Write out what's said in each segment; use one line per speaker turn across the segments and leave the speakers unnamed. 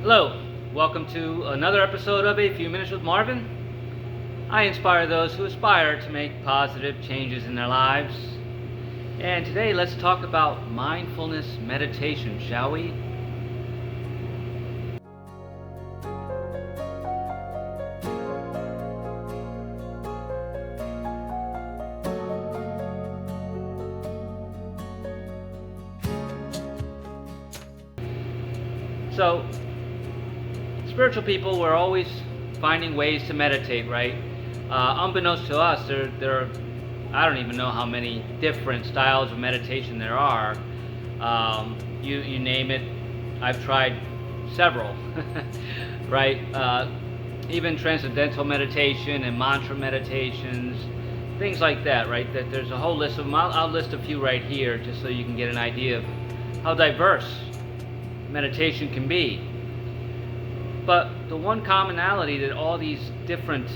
Hello, welcome to another episode of A Few Minutes with Marvin. I inspire those who aspire to make positive changes in their lives. And today let's talk about mindfulness meditation, shall we? So, spiritual people, we're always finding ways to meditate, right? Unbeknownst to us, there are, I don't even know how many different styles of meditation there are. You name it, I've tried several, right? Even Transcendental Meditation and mantra meditations, things like that, right? That there's a whole list of them. I'll list a few right here just so you can get an idea of how diverse meditation can be. But the one commonality that all these different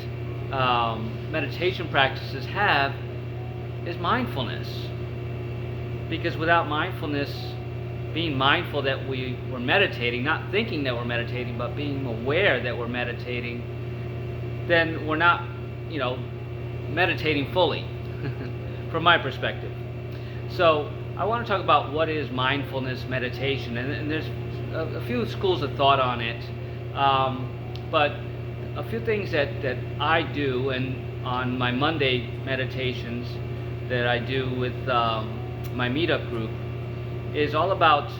meditation practices have is mindfulness. Because without mindfulness, being mindful that we were meditating, not thinking that we're meditating, but being aware that we're meditating, then we're not, meditating fully, from my perspective. So I want to talk about what is mindfulness meditation, and there's a few schools of thought on it. But a few things that I do, and on my Monday meditations that I do with my meetup group, is all about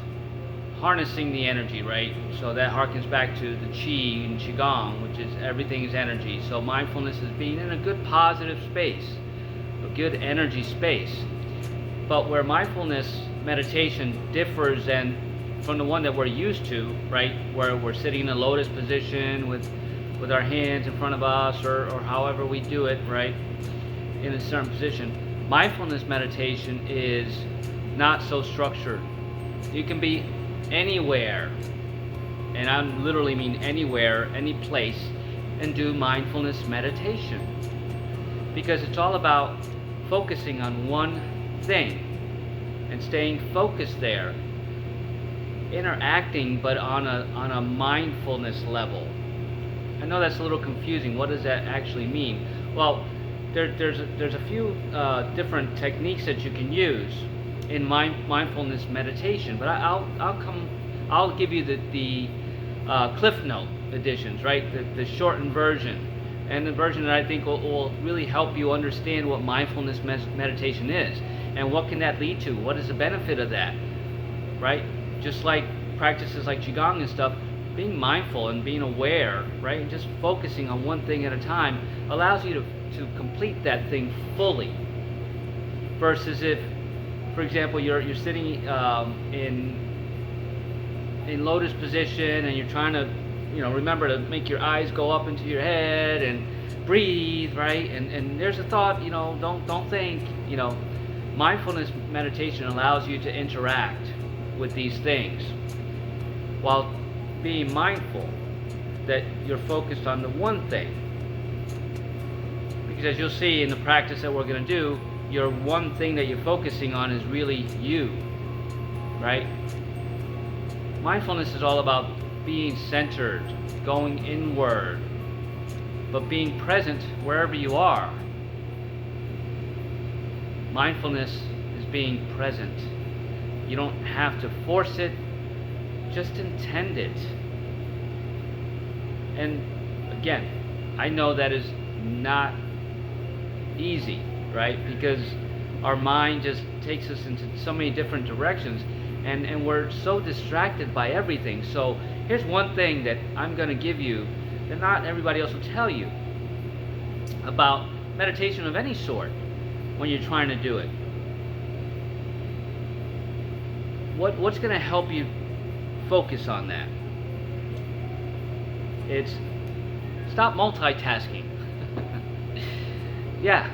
harnessing the energy, right? So that harkens back to the Qi and Qigong, which is everything is energy. So mindfulness is being in a good positive space, a good energy space. But where mindfulness meditation differs from the one that we're used to, right, where we're sitting in a lotus position with our hands in front of us, or however we do it, right, in a certain position, mindfulness meditation is not so structured. You can be anywhere, and I literally mean anywhere, any place, and do mindfulness meditation, because it's all about focusing on one thing and staying focused there, interacting but on a mindfulness level. I know that's a little confusing. What does that actually mean? Well, there's a few different techniques that you can use in mindfulness meditation, but I'll give you the Cliff Note editions, right? The shortened version, and the version that I think will really help you understand what mindfulness meditation is and what can that lead to. What is the benefit of that, right? Just like practices like Qigong and stuff, being mindful and being aware, right, and just focusing on one thing at a time allows you to complete that thing fully. Versus if, for example, you're sitting in lotus position and you're trying to, remember to make your eyes go up into your head and breathe, right? And there's a thought, don't think, Mindfulness meditation allows you to interact with these things while being mindful that you're focused on the one thing. Because as you'll see in the practice that we're going to do, your one thing that you're focusing on is really you, right? Mindfulness is all about being centered, going inward, but being present wherever you are. Mindfulness is being present. You don't have to force it, just intend it. And again, I know that is not easy, right? Because our mind just takes us into so many different directions, and we're so distracted by everything. So here's one thing that I'm going to give you that not everybody else will tell you about meditation of any sort when you're trying to do it. What's going to help you focus on that? It's stop multitasking. Yeah,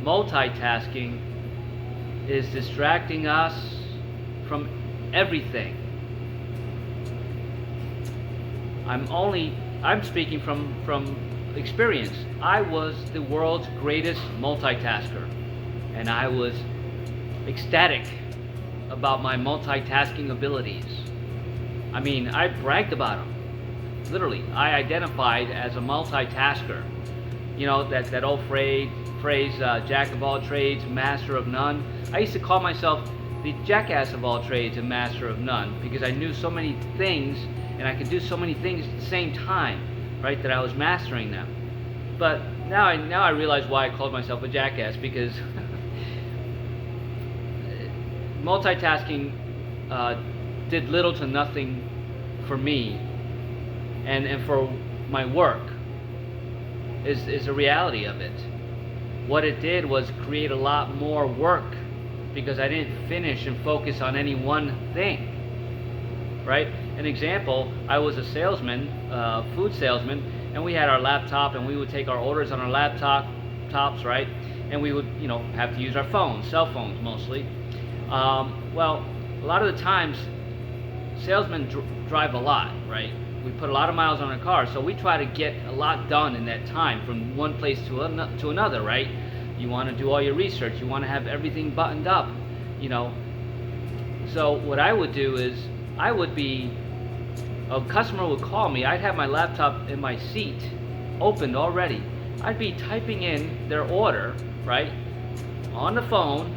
multitasking is distracting us from everything. I'm speaking from experience. I was the world's greatest multitasker, and I was ecstatic about my multitasking abilities. I mean, I bragged about them. Literally, I identified as a multitasker. You know, that old phrase, jack of all trades, master of none. I used to call myself the jackass of all trades and master of none, because I knew so many things and I could do so many things at the same time, right, that I was mastering them. But now I realize why I called myself a jackass, because multitasking did little to nothing for me and for my work is the reality of it. What it did was create a lot more work, because I didn't finish and focus on any one thing, right? An example, I was a salesman, food salesman, and we had our laptop, and we would take our orders on our laptops, right? And we would, have to use our phones, cell phones mostly. Well, a lot of the times, salesmen drive a lot, right? We put a lot of miles on our car, so we try to get a lot done in that time from one place to another, right? You want to do all your research, you want to have everything buttoned up, So what I would do is, a customer would call me, I'd have my laptop in my seat, opened already. I'd be typing in their order, right, on the phone,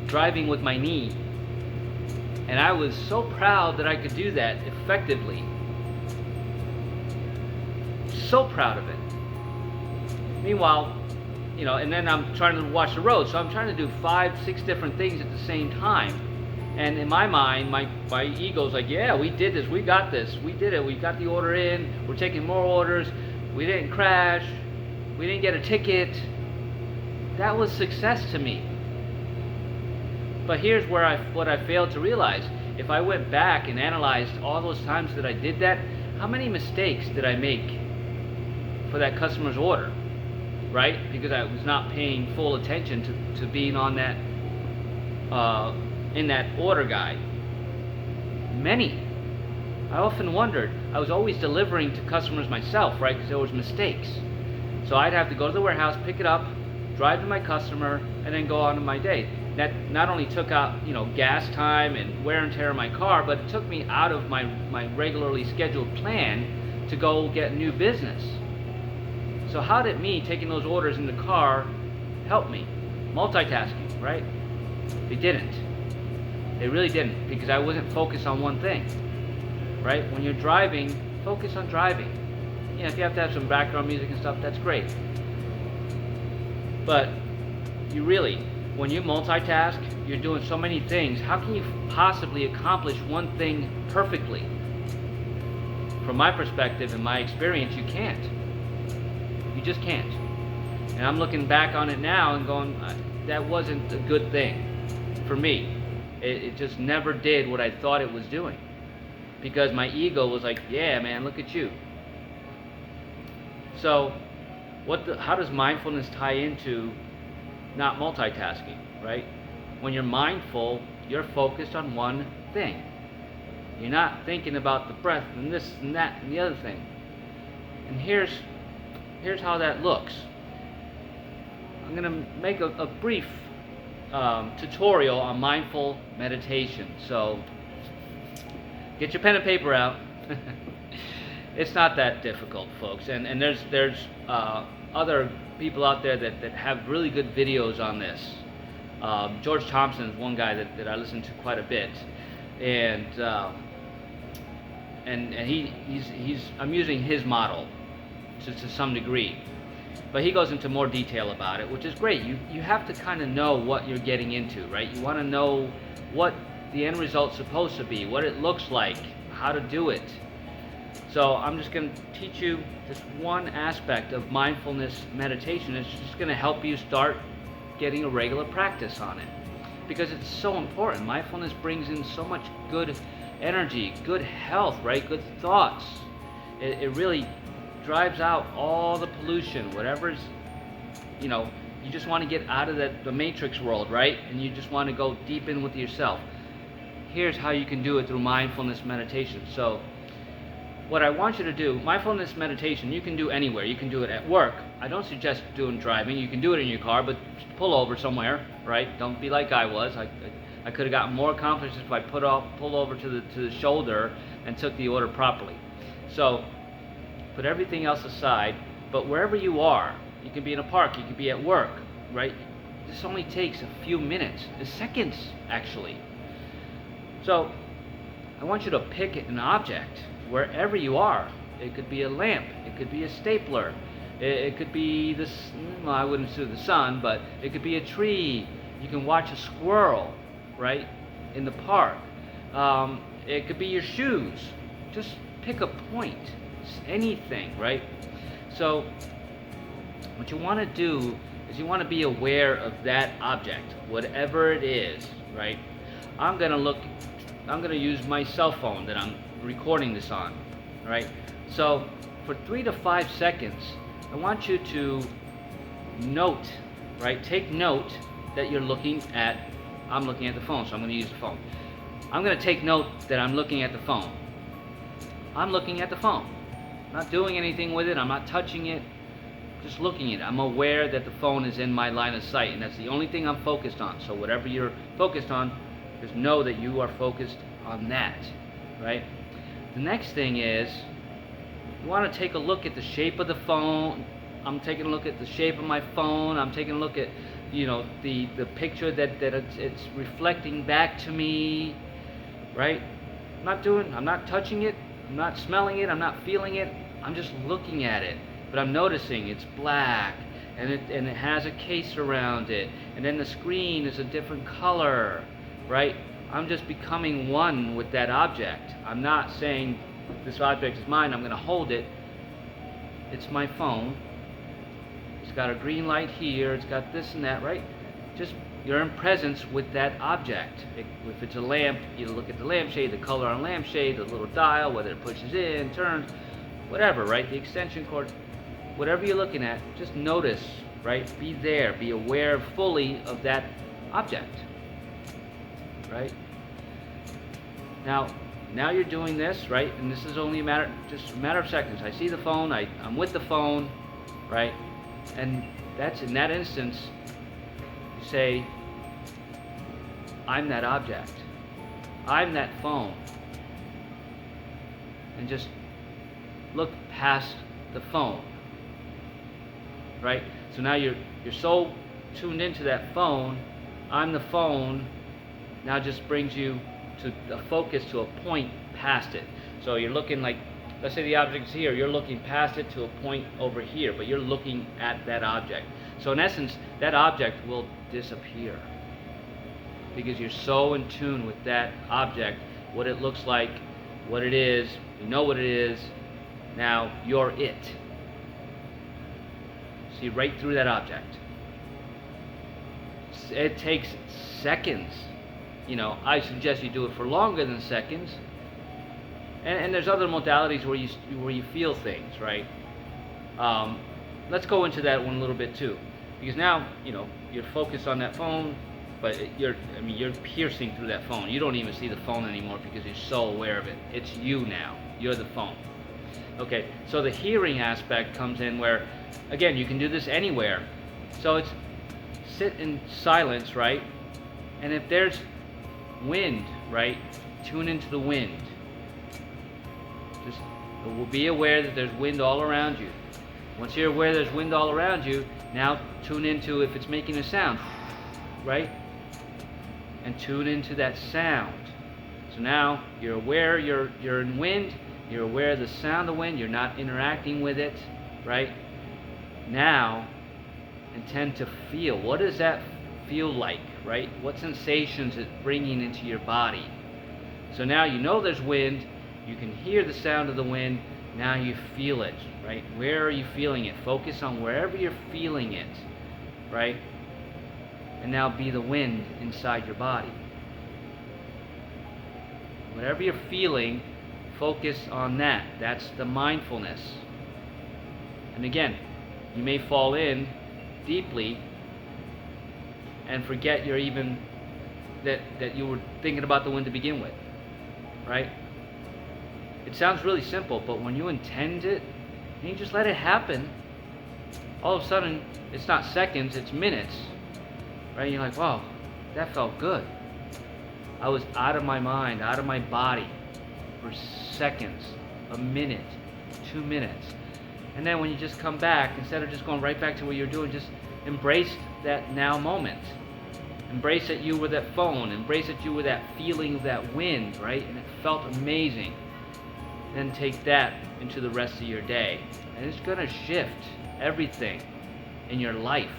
driving with my knee. And I was so proud that I could do that effectively. So proud of it. Meanwhile, and then I'm trying to watch the road, so I'm trying to do 5, 6 different things at the same time. And in my mind, my ego's like, yeah, we did this, we got this, we did it, we got the order in, we're taking more orders, we didn't crash, we didn't get a ticket. That was success to me. But here's what I failed to realize. If I went back and analyzed all those times that I did that, how many mistakes did I make for that customer's order, right? Because I was not paying full attention to being on that, in that order guide. Many. I often wondered. I was always delivering to customers myself, right? Because there was mistakes. So I'd have to go to the warehouse, pick it up, drive to my customer, and then go on to my day. That not only took out, gas time and wear and tear on my car, but it took me out of my regularly scheduled plan to go get new business. So how did me taking those orders in the car help me? Multitasking, right? They didn't. They really didn't, because I wasn't focused on one thing, right? When you're driving, focus on driving. If you have to have some background music and stuff, that's great. But when you multitask, you're doing so many things. How can you possibly accomplish one thing perfectly? From my perspective and my experience, you can't. You just can't. And I'm looking back on it now and going, that wasn't a good thing for me. It just never did what I thought it was doing. Because my ego was like, yeah, man, look at you. So, how does mindfulness tie into not multitasking, right? When you're mindful, you're focused on one thing. You're not thinking about the breath and this and that and the other thing. And here's how that looks. I'm going to make a brief tutorial on mindful meditation. So get your pen and paper out. It's not that difficult, folks. And there's other people out there that have really good videos on this. George Thompson is one guy that I listen to quite a bit, and I'm using his model to some degree, but he goes into more detail about it, which is great. You have to kind of know what you're getting into, right? You want to know what the end result's supposed to be, what it looks like, how to do it. So I'm just going to teach you this one aspect of mindfulness meditation. It's just going to help you start getting a regular practice on it, because it's so important. Mindfulness brings in so much good energy, good health, right? Good thoughts. It really drives out all the pollution, whatever's, you just want to get out of the matrix world, right? And you just want to go deep in with yourself. Here's how you can do it through mindfulness meditation. So what I want you to do, mindfulness meditation, you can do anywhere. You can do it at work. I don't suggest doing driving. You can do it in your car, but pull over somewhere, right? Don't be like I was. I could have gotten more accomplished if I pulled over to the shoulder and took the order properly. So Put everything else aside, but wherever you are, you can be in a park, you can be at work, right? This only takes a few minutes, seconds actually. So I want you to pick an object wherever you are. It could be a lamp, it could be a stapler, it could be this, well, I wouldn't say the sun, but it could be a tree. You can watch a squirrel, right, in the park. It could be your shoes. Just pick a point, anything, right? So what you want to do is you want to be aware of that object, whatever it is, right? I'm going to use my cell phone that I'm recording this on, right? So for 3 to 5 seconds, I want you to note, right? Take note that I'm looking at the phone, so I'm going to use the phone. I'm going to take note that I'm looking at the phone. I'm looking at the phone. I'm not doing anything with it. I'm not touching it. Just looking at it. I'm aware that the phone is in my line of sight, and that's the only thing I'm focused on. So whatever you're focused on, just know that you are focused on that, right? The next thing is you want to take a look at the shape of the phone. I'm taking a look at the shape of my phone. I'm taking a look at, the picture that it's reflecting back to me, right? I'm not touching it. I'm not smelling it. I'm not feeling it. I'm just looking at it. But I'm noticing it's black, and it has a case around it, and then the screen is a different color, right? I'm just becoming one with that object. I'm not saying this object is mine, I'm going to hold it. It's my phone. It's got a green light here, it's got this and that, right? Just you're in presence with that object. If it's a lamp, you look at the lampshade, the color on the lampshade, the little dial, whether it pushes in, turns, whatever, right? The extension cord, whatever you're looking at, just notice, right? Be there, be aware fully of that object, right? Now you're doing this, right? And this is only just a matter of seconds. I see the phone, I'm with the phone, right? And that's in that instance, you say, I'm that object. I'm that phone. And just look past the phone, right? So now you're so tuned into that phone. I'm the phone. Now just brings you to a focus to a point past it. So you're looking like, let's say the object's here, you're looking past it to a point over here, but you're looking at that object. So in essence, that object will disappear because you're so in tune with that object, what it looks like, what it is, you know what it is. Now you're it. See right through that object. It takes seconds. I suggest you do it for longer than seconds. And there's other modalities where you feel things, right? Let's go into that one a little bit too, because now you're focused on that phone, but you're piercing through that phone. You don't even see the phone anymore because you're so aware of it. It's you now. You're the phone. Okay. So the hearing aspect comes in where, again, you can do this anywhere. So it's sit in silence, right? And if there's wind, right? Tune into the wind. Just be aware that there's wind all around you. Once you're aware there's wind all around you, now tune into if it's making a sound, right? And tune into that sound. So now you're aware you're in wind, you're aware of the sound of wind, you're not interacting with it, right? Now intend to feel. What does that feel like, right? What sensations it's bringing into your body? So now you know there's wind, you can hear the sound of the wind, now you feel it, right? Where are you feeling it? Focus on wherever you're feeling it, right? And now be the wind inside your body. Whatever you're feeling, focus on that. That's the mindfulness. And again, you may fall in deeply and forget that you were thinking about the wind to begin with, right? It sounds really simple, but when you intend it and you just let it happen, all of a sudden it's not seconds, it's minutes, right? You're like, wow, that felt good. I was out of my mind, out of my body for seconds, a minute, 2 minutes. And then when you just come back, instead of just going right back to what you're doing, just embrace that now moment. Embrace that you were that phone. Embrace that you were that feeling of that wind, right? And it felt amazing. Then take that into the rest of your day. And it's going to shift everything in your life.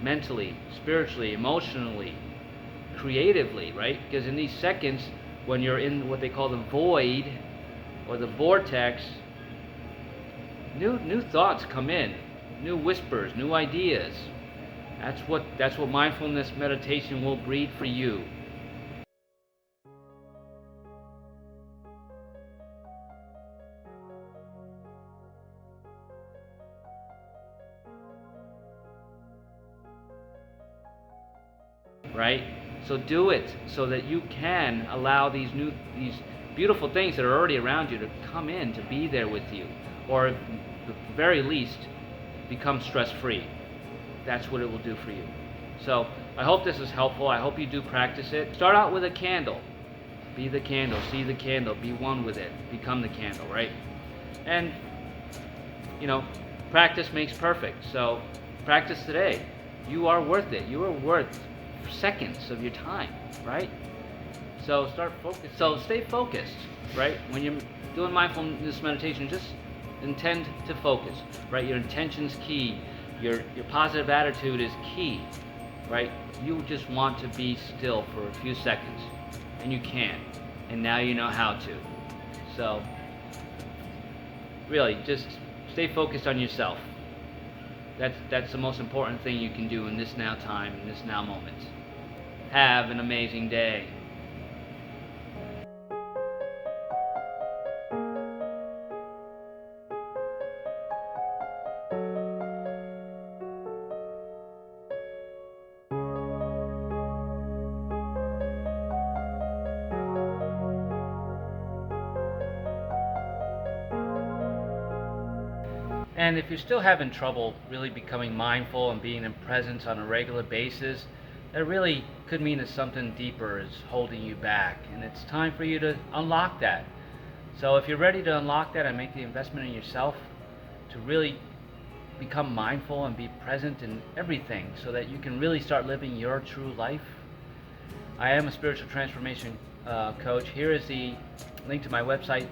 Mentally, spiritually, emotionally, creatively, right? Because in these seconds, when you're in what they call the void or the vortex, new thoughts come in, new whispers, new ideas. That's what mindfulness meditation will breed for you. Right? So do it so that you can allow these beautiful things that are already around you to come in, to be there with you, or at the very least become stress-free. That's what it will do for you. So I hope this is helpful. I hope you do practice it. Start out with a candle. Be the candle, see the candle, be one with it, become the candle, right? And practice makes perfect. So practice today. You are worth it. You are worth seconds of your time, right? So stay focused, right? When you're doing mindfulness meditation, just intend to focus, right? Your intention's key. Your positive attitude is key, right? You just want to be still for a few seconds, and you can, and now you know how to. So really, just stay focused on yourself. That's the most important thing you can do in this now time, in this now moment. Have an amazing day. And if you're still having trouble really becoming mindful and being in presence on a regular basis, that really could mean that something deeper is holding you back, and it's time for you to unlock that. So if you're ready to unlock that and make the investment in yourself to really become mindful and be present in everything so that you can really start living your true life, I am a spiritual transformation coach. Here is the link to my website.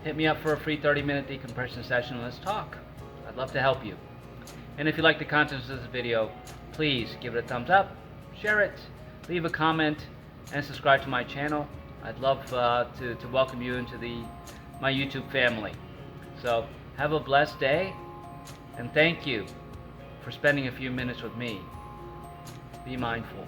Hit me up for a free 30-minute decompression session and let's talk. I'd love to help you. And if you like the contents of this video, please give it a thumbs up, share it, leave a comment, and subscribe to my channel. I'd love to welcome you into my YouTube family. So have a blessed day, and thank you for spending a few minutes with me. Be mindful.